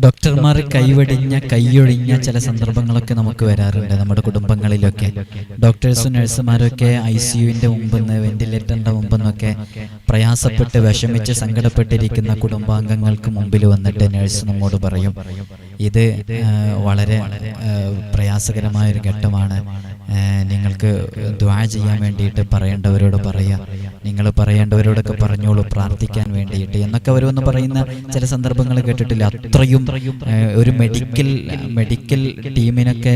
ഡോക്ടർമാർ കൈയൊഴിഞ്ഞ ചില സന്ദർഭങ്ങളൊക്കെ നമുക്ക് വരാറുണ്ട് നമ്മുടെ കുടുംബങ്ങളിലൊക്കെ. ഡോക്ടേഴ്സും നഴ്സുമാരൊക്കെ ICUവിൻ്റെ മുമ്പെന്ന് വെന്റിലേറ്ററിൻ്റെ മുമ്പെന്നൊക്കെ പ്രയാസപ്പെട്ട് വിഷമിച്ച് സങ്കടപ്പെട്ടിരിക്കുന്ന കുടുംബാംഗങ്ങൾക്ക് മുമ്പിൽ വന്നിട്ട് നഴ്സ് നമ്മോട് പറയും, ഇത് വളരെ പ്രയാസകരമായൊരു ഘട്ടമാണ്, നിങ്ങൾക്ക് ദുആ ചെയ്യാൻ വേണ്ടിയിട്ട് പറയേണ്ടവരോട് പറയുക, നിങ്ങൾ പറയേണ്ടവരോടൊക്കെ പറഞ്ഞോളൂ പ്രാർത്ഥിക്കാൻ വേണ്ടിയിട്ട് എന്നൊക്കെ അവരൊന്ന് പറയുന്ന ചില സന്ദർഭങ്ങൾ കേട്ടിട്ടില്ല. അത്രയും ഒരു മെഡിക്കൽ ടീമിനൊക്കെ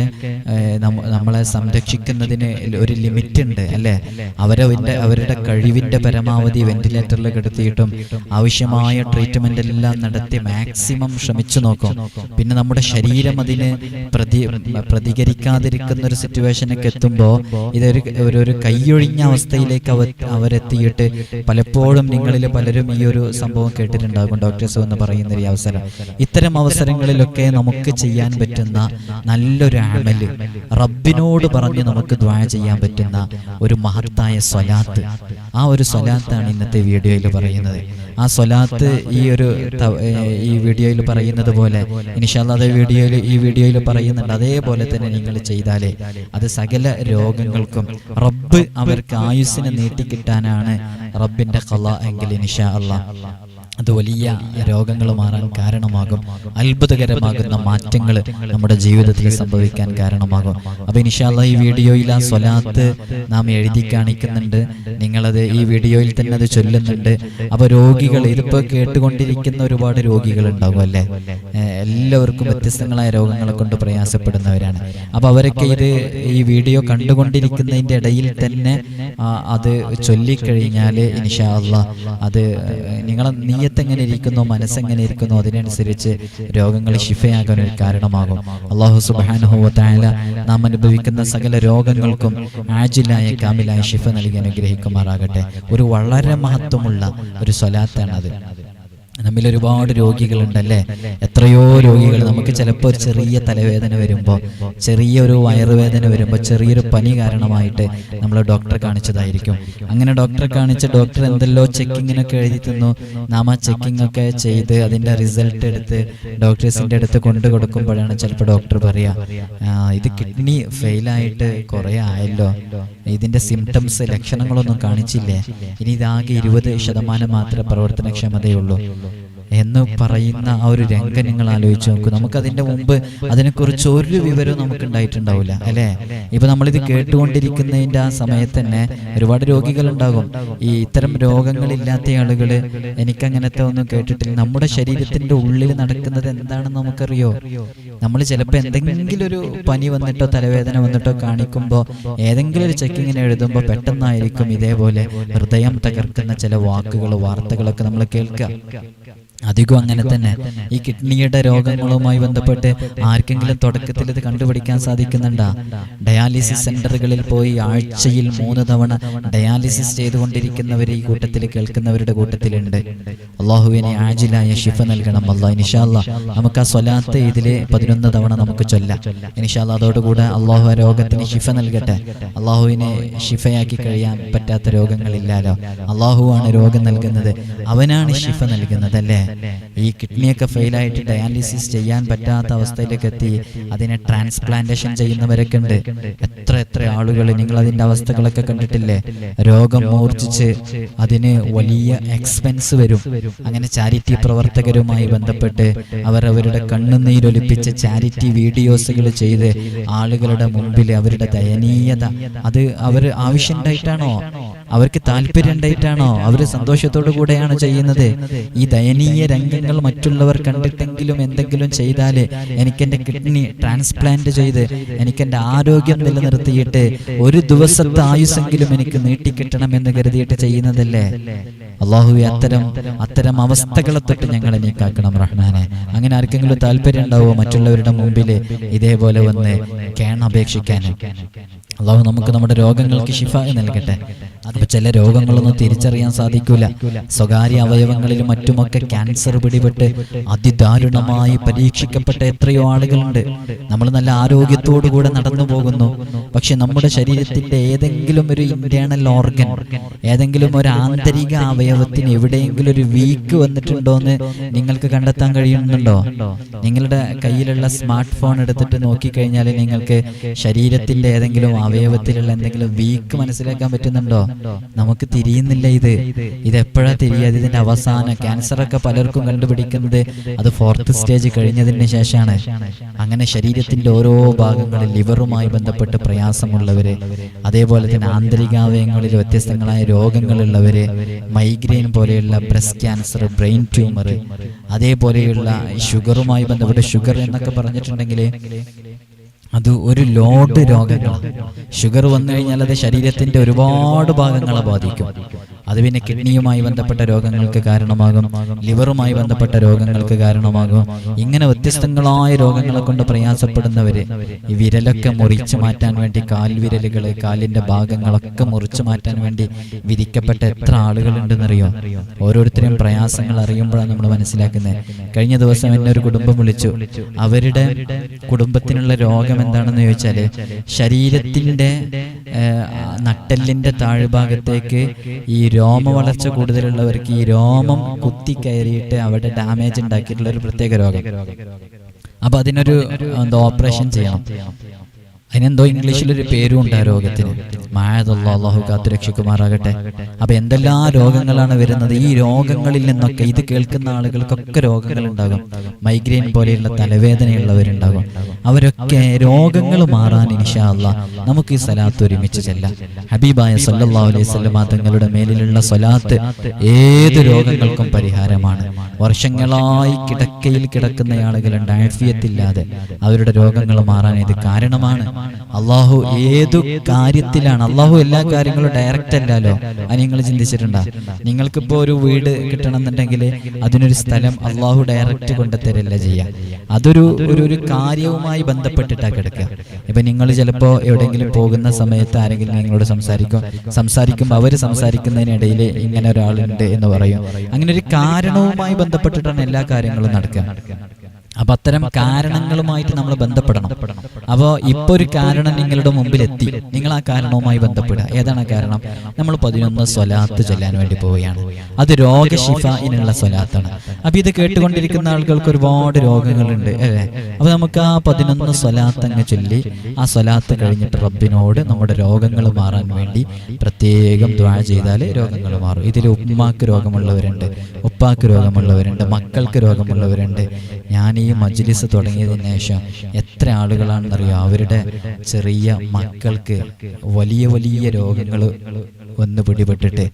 നമ്മളെ സംരക്ഷിക്കുന്നതിന് ഒരു ലിമിറ്റ് ഉണ്ട് അല്ലേ? അവരുടെ കഴിവിൻ്റെ പരമാവധി വെന്റിലേറ്ററിൽ കിടത്തിയിട്ടും ആവശ്യമായ ട്രീറ്റ്മെൻ്റ് എല്ലാം നടത്തി മാക്സിമം ശ്രമിച്ചു നോക്കും. പിന്നെ നമ്മുടെ ശരീരം അതിന് പ്രതികരിക്കാതിരിക്കുന്ന ഒരു സിറ്റുവേഷനൊക്കെ എത്തുമ്പോൾ ഇതൊരു കൈയൊഴിഞ്ഞ അവസ്ഥയിലേക്ക് അവരെത്തിയിട്ട് പലപ്പോഴും നിങ്ങളിൽ പലരും ഈ ഒരു സംഭവം കേട്ടിട്ടുണ്ടാകും. ഡോക്ടേഴ്സ് എന്ന് പറയുന്ന ഒരു അവസരം, ഇത്തരം അവസരങ്ങളിലൊക്കെ നമുക്ക് ചെയ്യാൻ പറ്റുന്ന നല്ലൊരു അമല്, റബ്ബിനോട് പറഞ്ഞ് നമുക്ക് ദുആ ചെയ്യാൻ പറ്റുന്ന ഒരു മഹത്തായ സ്വലാത്ത്, ആ ഒരു സ്വലാത്താണ് ഇന്നത്തെ വീഡിയോയിൽ പറയുന്നത്. ആ സ്വലാത്ത് ഈ വീഡിയോയിൽ പറയുന്നത് പോലെ ഇൻഷാ അല്ലാഹ് ഈ വീഡിയോയിൽ പറയുന്നുണ്ട്. അതേപോലെ തന്നെ നിങ്ങൾ ചെയ്താലേ അത് സകല രോഗങ്ങൾക്കും റബ്ബ് അവർക്ക് ആയുസ്സിനെ നീട്ടിക്കിട്ടാനാണ് റബ്ബിന്റെ ഖളാ എങ്കിൽ ഇൻഷാ അല്ലാഹ് അത് വലിയ രോഗങ്ങൾ മാറാൻ കാരണമാകും, അത്ഭുതകരമാകുന്ന മാറ്റങ്ങൾ നമ്മുടെ ജീവിതത്തിൽ സംഭവിക്കാൻ കാരണമാകും. അപ്പോൾ ഇൻഷാ അല്ലാഹ് ഈ വീഡിയോയിൽ ആ സ്വലാത്ത് നാം എഴുതി കാണിക്കുന്നുണ്ട്, നിങ്ങളത് ഈ വീഡിയോയിൽ തന്നെ അത് ചൊല്ലുന്നുണ്ട്. അപ്പോൾ രോഗികൾ, ഇതിപ്പോൾ കേട്ടുകൊണ്ടിരിക്കുന്ന ഒരുപാട് രോഗികൾ ഉണ്ടാകും അല്ലേ? എല്ലാവർക്കും വ്യത്യസ്തങ്ങളായ രോഗങ്ങളെ കൊണ്ട് പ്രയാസപ്പെടുന്നവരാണ്. അപ്പോൾ അവരൊക്കെ ഈ വീഡിയോ കണ്ടുകൊണ്ടിരിക്കുന്നതിൻ്റെ ഇടയിൽ തന്നെ അത് ചൊല്ലിക്കഴിഞ്ഞാൽ ഇൻഷാ അല്ലാഹ് അത് നിങ്ങളെ എങ്ങനെ ഇരിക്കുന്നു, മനസ്സെങ്ങനെ ഇരിക്കുന്നു, അതിനനുസരിച്ച് രോഗങ്ങൾ ശിഫയാകാൻ ഒരു കാരണമാകും. അല്ലാഹു സുബ്ഹാനഹു വ തആല നാം അനുഭവിക്കുന്ന സകല രോഗങ്ങൾക്കും ആജിലായ കാമിലായ ശിഫ നൽകി അനുഗ്രഹിക്കുമാറാകട്ടെ. ഒരു വളരെ മഹത്വമുള്ള ഒരു സ്വലാത്താണ് അത്. നമ്മിൽ ഒരുപാട് രോഗികളുണ്ടല്ലേ, എത്രയോ രോഗികൾ. നമുക്ക് ചിലപ്പോൾ ഒരു ചെറിയ തലവേദന വരുമ്പോൾ, ചെറിയൊരു വയറുവേദന വരുമ്പോൾ, ചെറിയൊരു പനി കാരണമായിട്ട് നമ്മൾ ഡോക്ടറെ കാണിച്ചതായിരിക്കും. അങ്ങനെ ഡോക്ടറെ കാണിച്ച് ഡോക്ടർ എന്തെല്ലോ ചെക്കിങ്ങിനൊക്കെ എഴുതി തന്നു. നാം ആ ചെക്കിംഗ് ഒക്കെ ചെയ്ത് അതിൻ്റെ റിസൾട്ട് എടുത്ത് ഡോക്ടേഴ്സിൻ്റെ അടുത്ത് കൊണ്ടു കൊടുക്കുമ്പോഴാണ് ചിലപ്പോൾ ഡോക്ടർ പറയുക, ഇത് കിഡ്നി ഫെയിലായിട്ട് കുറേ ആയല്ലോ, ഇതിൻ്റെ സിംറ്റംസ് ലക്ഷണങ്ങളൊന്നും കാണിച്ചില്ലേ, ഇനി ഇതാകെ 20% മാത്രമേ പ്രവർത്തനക്ഷമതയുള്ളൂ എന്ന് പറയുന്ന ആ ഒരു രംഗം നിങ്ങൾ ആലോചിച്ച് നോക്കൂ. നമുക്കതിൻ്റെ മുമ്പ് അതിനെക്കുറിച്ച് ഒരു വിവരവും നമുക്ക് ഉണ്ടായിട്ടുണ്ടാവില്ല അല്ലേ? ഇപ്പൊ നമ്മളിത് കേട്ടുകൊണ്ടിരിക്കുന്നതിൻ്റെ ആ സമയത്ത് തന്നെ ഒരുപാട് രോഗികളുണ്ടാകും. ഈ ഇത്തരം രോഗങ്ങളില്ലാത്ത ആളുകൾ എനിക്കങ്ങനത്തെ ഒന്നും കേട്ടിട്ടില്ല. നമ്മുടെ ശരീരത്തിന്റെ ഉള്ളിൽ നടക്കുന്നത് എന്താണെന്ന് നമുക്കറിയോ? നമ്മൾ ചിലപ്പോൾ എന്തെങ്കിലും ഒരു പനി വന്നിട്ടോ തലവേദന വന്നിട്ടോ കാണിക്കുമ്പോൾ ഏതെങ്കിലും ഒരു ചെക്കിങ്ങിന് എഴുതുമ്പോൾ പെട്ടെന്നായിരിക്കും ഇതേപോലെ ഹൃദയം തകർക്കുന്ന ചില വാർത്തകളൊക്കെ നമ്മൾ കേൾക്കുക. അധികം അങ്ങനെ തന്നെ. ഈ കിഡ്നിയുടെ രോഗങ്ങളുമായി ബന്ധപ്പെട്ട് ആർക്കെങ്കിലും തുടക്കത്തിൽ ഇത് കണ്ടുപിടിക്കാൻ സാധിക്കുന്നുണ്ടോ? ഡയാലിസിസ് സെന്ററുകളിൽ പോയി ആഴ്ചയിൽ 3 തവണ ഡയാലിസിസ് ചെയ്തുകൊണ്ടിരിക്കുന്നവർ ഈ കൂട്ടത്തിൽ കേൾക്കുന്നവരുടെ കൂട്ടത്തിലുണ്ട്. അള്ളാഹുവിനെ ആജിലായ ശിഫ നൽകണം അല്ലാഹ്. ഇൻഷാ അല്ലാഹ് നമുക്ക് ആ സ്വലാത്ത് ഇതിലെ 11 തവണ നമുക്ക് ചൊല്ലാം ഇൻഷാ അല്ലാഹ്. അതോടുകൂടെ അള്ളാഹു ആ രോഗത്തിന് ശിഫ നൽകട്ടെ. അള്ളാഹുവിനെ ശിഫയാക്കി കഴിയാൻ പറ്റാത്ത രോഗങ്ങളില്ലല്ലോ. അള്ളാഹുവാണ് രോഗം നൽകുന്നത്, അവനാണ് ശിഫ നൽകുന്നത് അല്ലേ? ഈ കിഡ്നിയൊക്കെ ഫെയിലായിട്ട് ഡയാലിസിസ് ചെയ്യാൻ പറ്റാത്ത അവസ്ഥയിലേക്ക് എത്തി അതിനെ ട്രാൻസ്പ്ലാന്റേഷൻ ചെയ്യുന്നവരൊക്കെ ഉണ്ട്. എത്ര ആളുകൾ, നിങ്ങൾ അതിന്റെ അവസ്ഥകളൊക്കെ കണ്ടിട്ടില്ലേ? രോഗം മൂർച്ഛിച്ച് അതിന് വലിയ എക്സ്പെൻസ് വരും. അങ്ങനെ ചാരിറ്റി പ്രവർത്തകരുമായി ബന്ധപ്പെട്ട് അവരുടെ കണ്ണുനീരൊലിപ്പിച്ച ചാരിറ്റി വീഡിയോസുകൾ ചെയ്ത് ആളുകളുടെ മുമ്പിൽ അവരുടെ ദയനീയത, അത് അവർ ആവശ്യമുണ്ടായിട്ടാണോ, അവർക്ക് താല്പര്യം ഉണ്ടായിട്ടാണോ, അവർ സന്തോഷത്തോടു കൂടെയാണ് ചെയ്യുന്നത്? ഈ ദയനീയ രംഗങ്ങൾ മറ്റുള്ളവർ കണ്ടിട്ടെങ്കിലും എന്തെങ്കിലും ചെയ്താല് എനിക്കെന്റെ കിഡ്നി ട്രാൻസ്പ്ലാന്റ് ചെയ്ത് എനിക്കെന്റെ ആരോഗ്യം നിലനിർത്തിയിട്ട് ഒരു ദിവസത്തെ ആയുസ്സെങ്കിലും എനിക്ക് നീട്ടിക്കിട്ടണം എന്ന് കരുതിയിട്ട് ചെയ്യുന്നതല്ലേ? അള്ളാഹുവേ അത്തരം അവസ്ഥകളെ തൊട്ട് ഞങ്ങളെ നീക്കാക്കണം റഹ്മാനെ. അങ്ങനെ ആർക്കെങ്കിലും താല്പര്യം ഉണ്ടാവോ മറ്റുള്ളവരുടെ മുമ്പിൽ ഇതേപോലെ വന്ന് കേണപേക്ഷിക്കാൻ? അള്ളാഹു നമുക്ക് നമ്മുടെ രോഗങ്ങൾക്ക് ശിഫ നൽകട്ടെ. അപ്പൊ ചില രോഗങ്ങളൊന്നും തിരിച്ചറിയാൻ സാധിക്കൂല. സ്വകാര്യ അവയവങ്ങളിലും മറ്റുമൊക്കെ ക്യാൻസർ പിടിപെട്ട് അതിദാരുണമായി പരീക്ഷിക്കപ്പെട്ട എത്രയോ ആളുകളുണ്ട്. നമ്മൾ നല്ല ആരോഗ്യത്തോടുകൂടെ നടന്നു പോകുന്നു, പക്ഷെ നമ്മുടെ ശരീരത്തിന്റെ ഏതെങ്കിലും ഒരു ഇന്റേണൽ ഓർഗൻ, ഏതെങ്കിലും ഒരു ആന്തരിക അവയവത്തിന് എവിടെയെങ്കിലും ഒരു വീക്ക് വന്നിട്ടുണ്ടോ എന്ന് നിങ്ങൾക്ക് കണ്ടെത്താൻ കഴിയുന്നുണ്ടോ? നിങ്ങളുടെ കയ്യിലുള്ള സ്മാർട്ട് ഫോൺ എടുത്തിട്ട് നോക്കിക്കഴിഞ്ഞാൽ നിങ്ങൾക്ക് ശരീരത്തിന്റെ ഏതെങ്കിലും അവയവത്തിലുള്ള എന്തെങ്കിലും വീക്ക് മനസ്സിലാക്കാൻ പറ്റുന്നുണ്ടോ? നമുക്ക് തിരിയുന്നില്ല. ഇതെപ്പോഴാ തിരിയാതെ? ഇതിന്റെ അവസാനം ക്യാൻസറൊക്കെ പലർക്കും കണ്ടുപിടിക്കുന്നത് അത് 4th സ്റ്റേജ് കഴിഞ്ഞതിന് ശേഷമാണ്. അങ്ങനെ ശരീരത്തിന്റെ ഓരോ ഭാഗങ്ങളിൽ ലിവറുമായി ബന്ധപ്പെട്ട് പ്രയാസമുള്ളവര്, അതേപോലെ തന്നെ ആന്തരികാവയവങ്ങളിൽ വ്യത്യസ്തങ്ങളായ രോഗങ്ങളുള്ളവര്, മൈഗ്രെയിൻ പോലെയുള്ള ബ്രസ്റ്റ് ക്യാൻസർ, ബ്രെയിൻ ട്യൂമർ, അതേപോലെയുള്ള ഷുഗറുമായി ബന്ധപ്പെട്ട്, ഷുഗർ എന്നൊക്കെ പറഞ്ഞിട്ടുണ്ടെങ്കിൽ അത് ഒരു ലോഡ് രോഗങ്ങളാണ്. ഷുഗർ വന്നു കഴിഞ്ഞാൽ അത് ശരീരത്തിന്റെ ഒരുപാട് ഭാഗങ്ങളെ ബാധിക്കും. അത് പിന്നെ കിഡ്നിയുമായി ബന്ധപ്പെട്ട രോഗങ്ങൾക്ക് കാരണമാകും, ലിവറുമായി ബന്ധപ്പെട്ട രോഗങ്ങൾക്ക് കാരണമാകും. ഇങ്ങനെ വ്യത്യസ്തങ്ങളായ രോഗങ്ങളെ കൊണ്ട് പ്രയാസപ്പെടുന്നവര് ഈ വിരലൊക്കെ മുറിച്ചു മാറ്റാൻ വേണ്ടി, കാൽവിരലുകള്, കാലിന്റെ ഭാഗങ്ങളൊക്കെ മുറിച്ചു മാറ്റാൻ വേണ്ടി വിധിക്കപ്പെട്ട എത്ര ആളുകളുണ്ടെന്നറിയോ? ഓരോരുത്തരെയും പ്രയാസങ്ങൾ അറിയുമ്പോഴാണ് നമ്മൾ മനസ്സിലാക്കുന്നത്. കഴിഞ്ഞ ദിവസം എന്നെ ഒരു കുടുംബം വിളിച്ചു. അവരുടെ കുടുംബത്തിനുള്ള രോഗം എന്താണെന്ന് ചോദിച്ചാല്, ശരീരത്തിന്റെ നട്ടെല്ലിന്റെ താഴ്ഭാഗത്തേക്ക് ഈ രോമ വളർച്ച കൂടുതലുള്ളവർക്ക് ഈ രോമം കുത്തിക്കയറിയിട്ട് അവിടെ ഡാമേജ് ഉണ്ടാക്കിയിട്ടുള്ള ഒരു പ്രത്യേക രോഗം. അപ്പൊ അതിനൊരു ഓപ്പറേഷൻ ചെയ്യണം. അതിനെന്തോ ഇംഗ്ലീഷിലൊരു പേരും ഉണ്ട് ആ രോഗത്തിന്. അല്ലാഹു കാത്തു രക്ഷിക്കുമാറാകട്ടെ. അപ്പൊ എന്തെല്ലാം രോഗങ്ങളാണ് വരുന്നത്. ഈ രോഗങ്ങളിൽ നിന്നൊക്കെ, ഇത് കേൾക്കുന്ന ആളുകൾക്കൊക്കെ രോഗങ്ങൾ ഉണ്ടാകും. മൈഗ്രെയിൻ പോലെയുള്ള തലവേദനയുള്ളവരുണ്ടാകും. അവരൊക്കെ രോഗങ്ങൾ മാറാൻ ഇൻഷാ അല്ലാഹ് നമുക്ക് ഈ സ്വലാത്ത് ഒരുമിച്ച് ചെല്ലാം. ഹബീബായ സല്ലല്ലാഹു അലൈഹി വസല്ലം തങ്ങളുടെ മേലിലുള്ള സ്വലാത്ത് ഏത് രോഗങ്ങൾക്കും പരിഹാരമാണ്. വർഷങ്ങളായി കിടക്കയിൽ കിടക്കുന്ന ആളുകളുണ്ട്, ആഫിയത്തില്ലാതെ. അവരുടെ രോഗങ്ങൾ മാറാൻ ഇത് കാരണമാണ്. അള്ളാഹു ഏതു കാര്യത്തിലാണ്, അള്ളാഹു എല്ലാ കാര്യങ്ങളും ഡയറക്റ്റ് അല്ലല്ലോ. അത് നിങ്ങൾ ചിന്തിച്ചിട്ടുണ്ടോ? നിങ്ങൾക്കിപ്പോ ഒരു വീട് കിട്ടണമെന്നുണ്ടെങ്കിൽ അതിനൊരു സ്ഥലം അള്ളാഹു ഡയറക്റ്റ് കൊണ്ടുതരല്ല ചെയ്യാം. അതൊരു കാര്യവുമായി ബന്ധപ്പെട്ടിട്ടാണ് കിടക്കുക. ഇപ്പൊ നിങ്ങൾ ചിലപ്പോ എവിടെയെങ്കിലും പോകുന്ന സമയത്ത് ആരെങ്കിലും നിങ്ങളോട് സംസാരിക്കുമ്പോൾ അവര് സംസാരിക്കുന്നതിനിടയിൽ ഇങ്ങനെ ഒരാളുണ്ട് എന്ന് പറയും. അങ്ങനെ ഒരു കാരണവുമായി ബന്ധപ്പെട്ടിട്ടാണ് എല്ലാ കാര്യങ്ങളും നടക്കുക. അപ്പൊ അത്തരം കാരണങ്ങളുമായിട്ട് നമ്മൾ ബന്ധപ്പെടണം. അപ്പോൾ ഇപ്പൊ ഒരു കാരണം നിങ്ങളുടെ മുമ്പിൽ എത്തി, നിങ്ങൾ ആ കാരണവുമായി ബന്ധപ്പെടുക. ഏതാണ് കാരണം? നമ്മൾ 11 സ്വലാത്ത് ചൊല്ലാൻ വേണ്ടി പോവുകയാണ്. അത് രോഗശിഫയിനുള്ള സ്വലാത്താണ്. അപ്പൊ ഇത് കേട്ടുകൊണ്ടിരിക്കുന്ന ആളുകൾക്ക് ഒരുപാട് രോഗങ്ങളുണ്ട് അല്ലേ? അപ്പൊ നമുക്ക് ആ 11 സ്വലാത്ത് അങ്ങ് ചൊല്ലി, ആ സ്വലാത്ത് കഴിഞ്ഞിട്ട് റബ്ബിനോട് നമ്മുടെ രോഗങ്ങൾ മാറാൻ വേണ്ടി പ്രത്യേകം ദുആ ചെയ്താൽ രോഗങ്ങൾ മാറും. ഇതിൽ ഉമ്മാക്ക് രോഗമുള്ളവരുണ്ട്, ഉപ്പാക്ക് രോഗമുള്ളവരുണ്ട്, മക്കൾക്ക് രോഗമുള്ളവരുണ്ട്. ഞാൻ ഈ മജ്ലിസ് തുടങ്ങിയതിന് ശേഷം എത്ര ആളുകളാണെന്നറിയോ അവരുടെ ചെറിയ മക്കൾക്ക് വലിയ വലിയ രോഗങ്ങൾ വന്ന് പിടിപെട്ടിട്ട്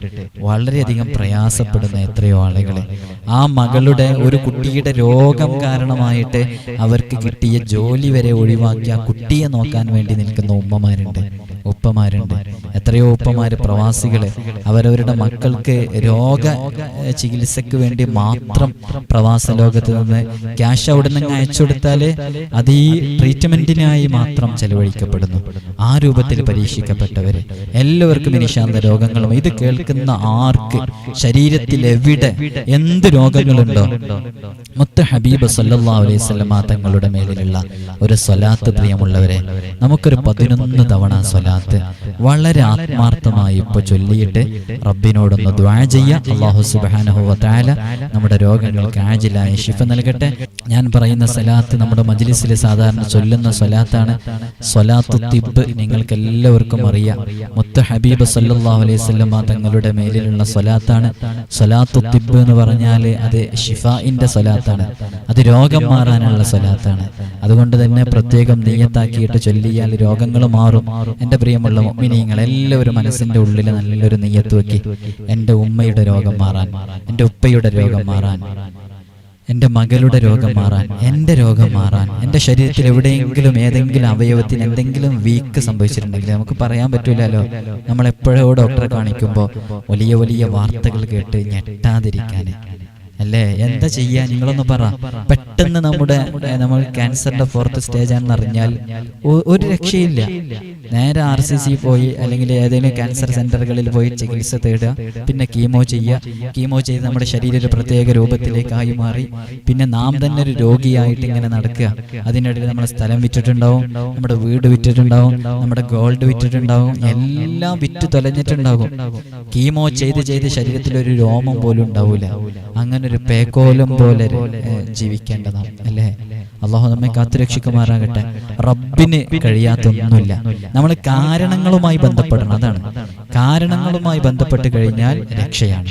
വളരെയധികം പ്രയാസപ്പെടുന്ന എത്രയോ ആളുകൾ. ആ മകളുടെ ഒരു കുട്ടിയുടെ രോഗം കാരണമായിട്ട് അവർക്ക് കിട്ടിയ ജോലി വരെ ഒഴിവാക്കി ആ കുട്ടിയെ നോക്കാൻ വേണ്ടി നിൽക്കുന്ന ഉമ്മമാരുണ്ട്, ഉപ്പമാരുണ്ട്. എത്രയോ ഉപ്പമാര് പ്രവാസികള് അവരവരുടെ മക്കൾക്ക് രോഗ ചികിത്സക്ക് വേണ്ടി മാത്രം പ്രവാസ ലോകത്ത് നിന്ന് ക്യാഷ് അവിടെ നിന്ന് അയച്ചു കൊടുത്താല് അത് ഈ ട്രീറ്റ്മെന്റിനായി മാത്രം ചെലവഴിക്കപ്പെടുന്നു. ആ രൂപത്തിൽ പരീക്ഷിക്കപ്പെട്ടവര് എല്ലാവർക്കും ഇനിശാന്ത രോഗങ്ങളും. ഇത് കേൾക്കുന്ന ആർക്ക് ശരീരത്തിൽ എവിടെ എന്ത് രോഗങ്ങളുണ്ടോ, മുത്ത് ഹബീബ് സല്ലല്ലാഹു അലൈഹി വസല്ലം തങ്ങളുടെ മേലിലുള്ള ഒരു സ്വലാത്ത്, പ്രിയമുള്ളവരെ, നമുക്കൊരു 11 തവണ സ്വലാത്ത് വളരെ ആത്മാർത്ഥമായി ഇപ്പൊ ചൊല്ലിയിട്ട് റബ്ബിനോടൊന്ന് ദുആ ചെയ്യാം. അല്ലാഹു സുബ്ഹാനഹു വ തആല നമ്മുടെ രോഗങ്ങൾക്ക് ആജിലായ ശിഫ നൽകട്ടെ. ഞാൻ പറയുന്ന സ്വലാത്ത് നമ്മുടെ മജ്ലിസിൽ സാധാരണ ചൊല്ലുന്ന സ്വലാത്താണ്. സ്വലാത്തു തിബ് നിങ്ങൾക്ക് എല്ലാവർക്കും അറിയാം. മുത്ത് ഹബീബ് സല്ലല്ലാഹു അലൈഹി വസല്ലം തങ്ങളുടെ മേലിലുള്ള സ്വലാത്താണ്. സ്വലാത്തു തിബ് എന്ന് പറഞ്ഞാൽ അത് ഷിഫാഇന്റെ സ്വലാത്താണ്, അത് രോഗം മാറാനുള്ള സ്വലാത്താണ്. അതുകൊണ്ട് തന്നെ പ്രത്യേകം നിയ്യത്താക്കിയിട്ട് ചൊല്ലിയാൽ രോഗങ്ങൾ മാറും. എൻ്റെ പ്രിയമുള്ള മുഅ്മിനീങ്ങൾ എല്ലാവരും മനസ്സിന്റെ ഉള്ളിൽ നല്ലൊരു നിയ്യത്ത് വെക്കി. എൻ്റെ ഉമ്മയുടെ രോഗം മാറാൻ, എൻ്റെ ഉപ്പയുടെ രോഗം മാറാൻ, എൻ്റെ മകളുടെ രോഗം മാറാൻ, എൻ്റെ രോഗം മാറാൻ, എൻ്റെ ശരീരത്തിൽ എവിടെയെങ്കിലും ഏതെങ്കിലും അവയവത്തിന് എന്തെങ്കിലും വീക്ക് സംഭവിച്ചിട്ടുണ്ടെങ്കിൽ നമുക്ക് പറയാൻ പറ്റൂലല്ലോ. നമ്മൾ എപ്പോഴോ ഡോക്ടറെ കാണിക്കുമ്പോൾ വലിയ വലിയ വാർത്തകൾ കേട്ട് ഞെട്ടാതിരിക്കാൻ അല്ലേ? എന്താ ചെയ്യാ? നിങ്ങളൊന്ന് പറ. പെട്ടെന്ന് നമ്മൾ ക്യാൻസറിന്റെ 4th സ്റ്റേജ് ആണെന്ന് അറിഞ്ഞാൽ ഒരു രക്ഷയില്ല. നേരെ RCC പോയി അല്ലെങ്കിൽ ഏതെങ്കിലും ക്യാൻസർ സെന്ററുകളിൽ പോയി ചികിത്സ തേടുക, പിന്നെ കീമോ ചെയ്യുക. കീമോ ചെയ്ത് നമ്മുടെ ശരീരം ഒരു പ്രത്യേക രൂപത്തിലേക്കായി മാറി പിന്നെ നാം തന്നെ ഒരു രോഗിയായിട്ട് ഇങ്ങനെ നടക്കുക. അതിനിടയിൽ നമ്മുടെ സ്ഥലം വിറ്റിട്ടുണ്ടാവും, നമ്മുടെ വീട് വിറ്റിട്ടുണ്ടാവും, നമ്മുടെ ഗോൾഡ് വിറ്റിട്ടുണ്ടാവും, എല്ലാം വിറ്റ് തൊലഞ്ഞിട്ടുണ്ടാകും. കീമോ ചെയ്ത് ചെയ്ത് ശരീരത്തിൽ ഒരു രോമം പോലും ഉണ്ടാവൂല. അങ്ങനെ ഒരു പേക്കോലം പോലെ ജീവിക്കേണ്ടതാണ് അല്ലേ? അള്ളാഹു നമ്മെ കാത്തുരക്ഷിക്കുമാറാകട്ടെ. റബ്ബിന് കഴിയാത്തൊന്നുമില്ല. നമ്മൾ കാരണങ്ങളുമായി ബന്ധപ്പെടണം. അതാണ്, കാരണങ്ങളുമായി ബന്ധപ്പെട്ട് കഴിഞ്ഞാൽ രക്ഷയാണ്.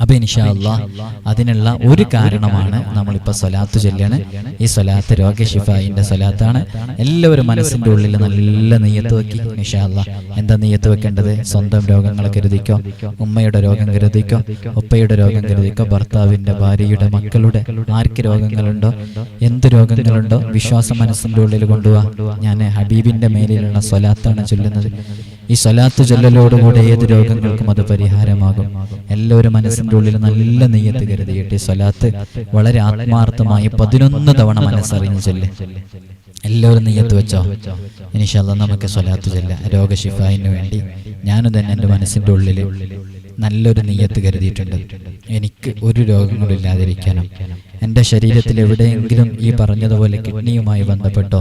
അപ്പൊ ഇൻഷാ അല്ലാഹ് അതിനുള്ള ഒരു കാരണമാണ് നമ്മളിപ്പോൾ സ്വലാത്ത് ചൊല്ലാണ്. ഈ സ്വലാത്ത് രോഗശിഫായിന്റെ സ്വലാത്താണ്. എല്ലാവരും മനസ്സിന്റെ ഉള്ളിൽ നല്ല നിയ്യത്ത് വെക്കി. ഇൻഷാ അല്ലാഹ് എന്താ നിയ്യത്ത് വെക്കേണ്ടത്? സ്വന്തം രോഗങ്ങളെ കരുതിക്കോ, ഉമ്മയുടെ രോഗം കരുതിക്കോ, ഉപ്പയുടെ രോഗം കരുതിക്കോ, ഭർത്താവിന്റെ, ഭാര്യയുടെ, മക്കളുടെ ആർക്ക് രോഗങ്ങളുണ്ടോ, എന്ത് രോഗങ്ങളുണ്ടോ വിശ്വാസം മനസ്സിന്റെ ഉള്ളിൽ കൊണ്ടുപോവാ. ഞാൻ ഹബീബിന്റെ മേലിലുള്ള സ്വലാത്താണ് ചൊല്ലുന്നത്. ഈ സ്വലാത്ത് ചൊല്ലലോടുകൂടെ ഏത് രോഗങ്ങൾക്കും അത് പരിഹാരമാകും. എല്ലാവരും മനസ്സിന്റെ ഉള്ളിൽ നല്ല നിയ്യത്ത് കരുതിയിട്ട് സ്വലാത്ത് വളരെ ആത്മാർത്ഥമായി 11 തവണ മനസ്സറിഞ്ഞ് ചൊല്ല്. എല്ലാവരും നിയ്യത്ത് വെച്ചോ. ഇൻഷാ അല്ലാഹ് നമുക്ക് സ്വലാത്ത് ചൊല്ലാം രോഗശിഫായിന് വേണ്ടി. ഞാനും തന്നെ എൻ്റെ മനസ്സിന്റെ ഉള്ളിൽ നല്ലൊരു നിയ്യത്ത് കരുതിയിട്ടുണ്ട്. എനിക്ക് ഒരു രോഗങ്ങളും ഇല്ലാതിരിക്കാനും എൻ്റെ ശരീരത്തിൽ എവിടെയെങ്കിലും ഈ പറഞ്ഞതുപോലെ കിഡ്നിയുമായി ബന്ധപ്പെട്ടോ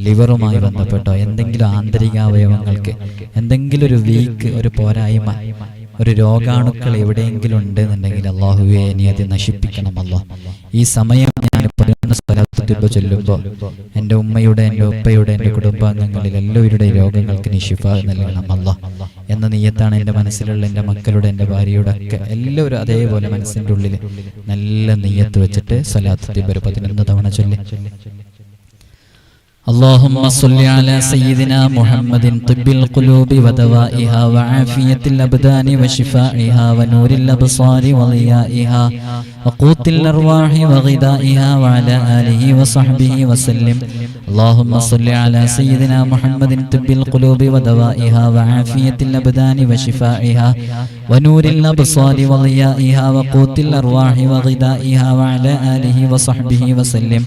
ലിവറുമായി ബന്ധപ്പെട്ടോ എന്തെങ്കിലും ആന്തരികാവയവങ്ങൾക്ക് എന്തെങ്കിലും ഒരു വീക്ക്, ഒരു പോരായ്മ, ഒരു രോഗാണുക്കൾ എവിടെയെങ്കിലും ഉണ്ട് എന്നുണ്ടെങ്കിൽ അള്ളാഹുവേ നീ അത് നശിപ്പിക്കണം. അല്ലാഹ് ഈ സമയം ഞാൻ സ്വലാത്ത് ചൊല്ലുമ്പോൾ എൻ്റെ ഉമ്മയുടെ, എൻ്റെ ഉപ്പയുടെ, എൻ്റെ കുടുംബാംഗങ്ങളിൽ എല്ലാവരുടെ രോഗങ്ങൾക്ക് നീ ശിഫ നൽകണം അല്ലാഹ് എന്ന നിയ്യത്താണ് എൻ്റെ മനസ്സിലുള്ള. എൻ്റെ മക്കളുടെ, എൻ്റെ ഭാര്യയുടെ ഒക്കെ എല്ലാവരും അതേപോലെ മനസ്സിൻ്റെ ഉള്ളിൽ നല്ല നിയ്യത്ത് വെച്ചിട്ട് സ്വലാത്ത് 11 തവണ ചൊല്ലി. اللهم صل على سيدنا محمد طب القلوب ودوائها وعافية الأبدان وشفائها ونور الأبصار وضيائها وقوت الأرواح وغذائها وعلى آله وصحبه وسلم. اللهم صل على سيدنا محمد طب القلوب ودوائها وعافية الأبدان وشفائها ونور الأبصار وضيائها وقوت الأرواح وغذائها وعلى آله وصحبه وسلم.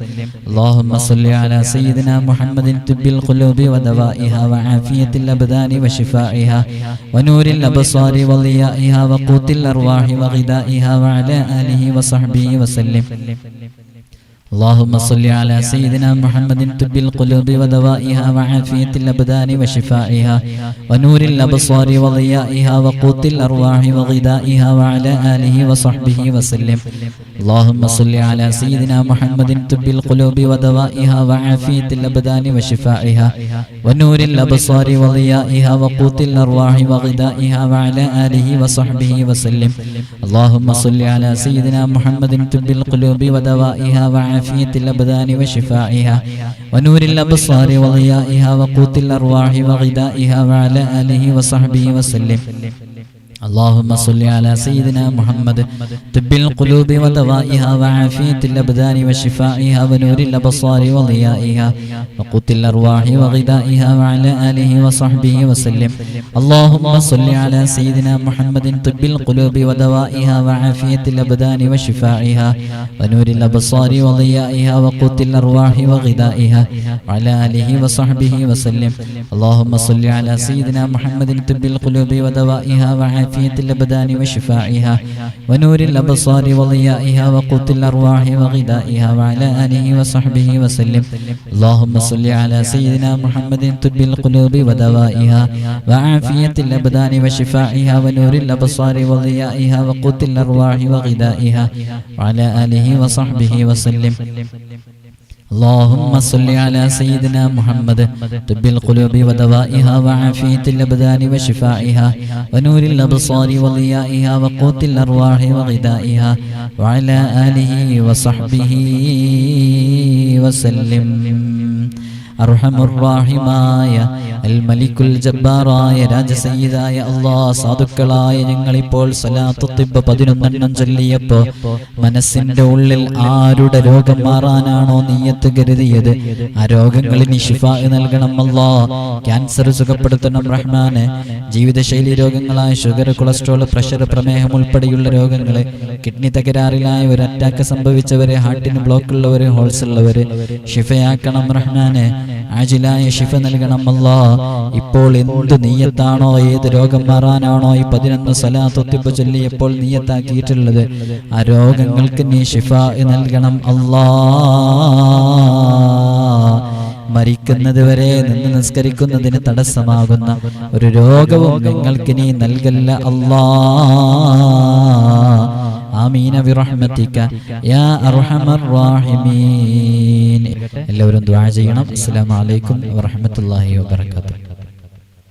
اللهم صل على سيدنا محمد طب القلوب ودوائها وعافية الأبدان وشفائها ونور الأبصار وضيائها وقوت الأرواح وغذائها وعلى آله وصحبه وسلم. اللهم صل على سيدنا محمد طب القلوب ودوائها وعافية الأبدان وشفائها ونور الأبصار وضيائها وقوت الأرواح وغذائها وعلى آله وصحبه وسلم. اللهم صل على سيدنا محمد طب القلوب ودوائها وعافية الأبدان وشفائها ونور الأبصار وضيائها وقوت الأرواح وغذائها وعلى آله وصحبه وسلم. اللهم صل على سيدنا محمد طب القلوب ودوائها وعافية الأبدان وشفائها ونور الأبصار وضيائها وقوت الأرواح وغذائها وعلى آله وصحبه وسلم. اللهم صل على سيدنا محمد طب القلوب ودوائها وعافية الأبدان وشفائها ونور الأبصار وضيائها وقوت الأرواح وغذائها وعلى آله وصحبه وسلم. اللهم صل على سيدنا محمد طب القلوب ودوائها وعافية الأبدان وشفائها ونور الأبصار وضيائها وقوت الأرواح وغذائها وعلى آله وصحبه وسلم. اللهم صل على سيدنا محمد طب القلوب ودوائها وعافية الأبدان وشفائها ونور الأبصار وضيائها وقوت الأرواح وغذائها وعلى آله وصحبه وسلم. اللهم صل على سيدنا محمد طب القلوب ودوائها وعافية الأبدان وشفائها ونور الأبصار وضيائها وقوت الأرواح وغذائها وعلى آله وصحبه وسلم. اللهم صل على سيدنا محمد طب القلوب ودوائها وعافية الأبدان وشفائها ونور الأبصار وضيائها وقوت الأرواح وغذائها وعلى آله وصحبه وسلم. അർഹമുർറാഹിമായ അൽ മലിക്കുൽ ജബ്ബാറായ രാജസയ്യിദായ അല്ലാഹ്, സാധുക്കളായ ഞങ്ങളിപ്പോൾ സ്വലാത്തു തിബ്ബ് 11 ചൊല്ലിയപ്പോൾ മനസ്സിന്റെ ഉള്ളിൽ ആരുടെ രോഗം മാറാനാണോ നിയ്യത്ത് കരുതിയത് ആ രോഗങ്ങളിൽ ശിഫാ നൽകണം അല്ലാഹ്. ക്യാൻസർ സുഖപ്പെടുത്തണം റഹ്മാനെ. ജീവിതശൈലി രോഗങ്ങളായ ഷുഗർ, കൊളസ്ട്രോൾ, പ്രഷർ, പ്രമേഹം ഉൾപ്പെടെയുള്ള രോഗങ്ങൾ, കിഡ്നി തകരാറിലായ ഒരു അറ്റാക്ക് സംഭവിച്ചവരെ, ഹാർട്ടിന് ബ്ലോക്ക് ഉള്ളവര്, ഹോൾസ് ഉള്ളവര് ശിഫയാക്കണം റഹ്മാനെ. ആജിലായ ശിഫ നൽകണം അല്ലാ. ഇപ്പോൾ എന്ത് നിയ്യത്താണോ, ഏത് രോഗം മാറാനാണോ ഈ 11 സ്വലാത്ത് ഒത്തിപ്പ് ചൊല്ലിയപ്പോൾ നിയ്യത്താക്കിയിട്ടുള്ളത്, ആ രോഗങ്ങൾക്ക് നീ ശിഫ നൽകണം അല്ലാ. മരിക്കുന്നത് വരെ നിന്ന് നിസ്കരിക്കുന്നതിന് തടസ്സമാകുന്ന ഒരു രോഗവും നിങ്ങൾക്ക് നീ നൽകല്ല അല്ലാ. ആമീന ബിറഹ്മതിക യാ അർഹമർ റഹീമീൻ. എല്ലാവരും ദുആ ചെയ്യണം. അസ്സലാമു അലൈക്കും വറഹ്മത്തുള്ളാഹി വബറകാതുഹു.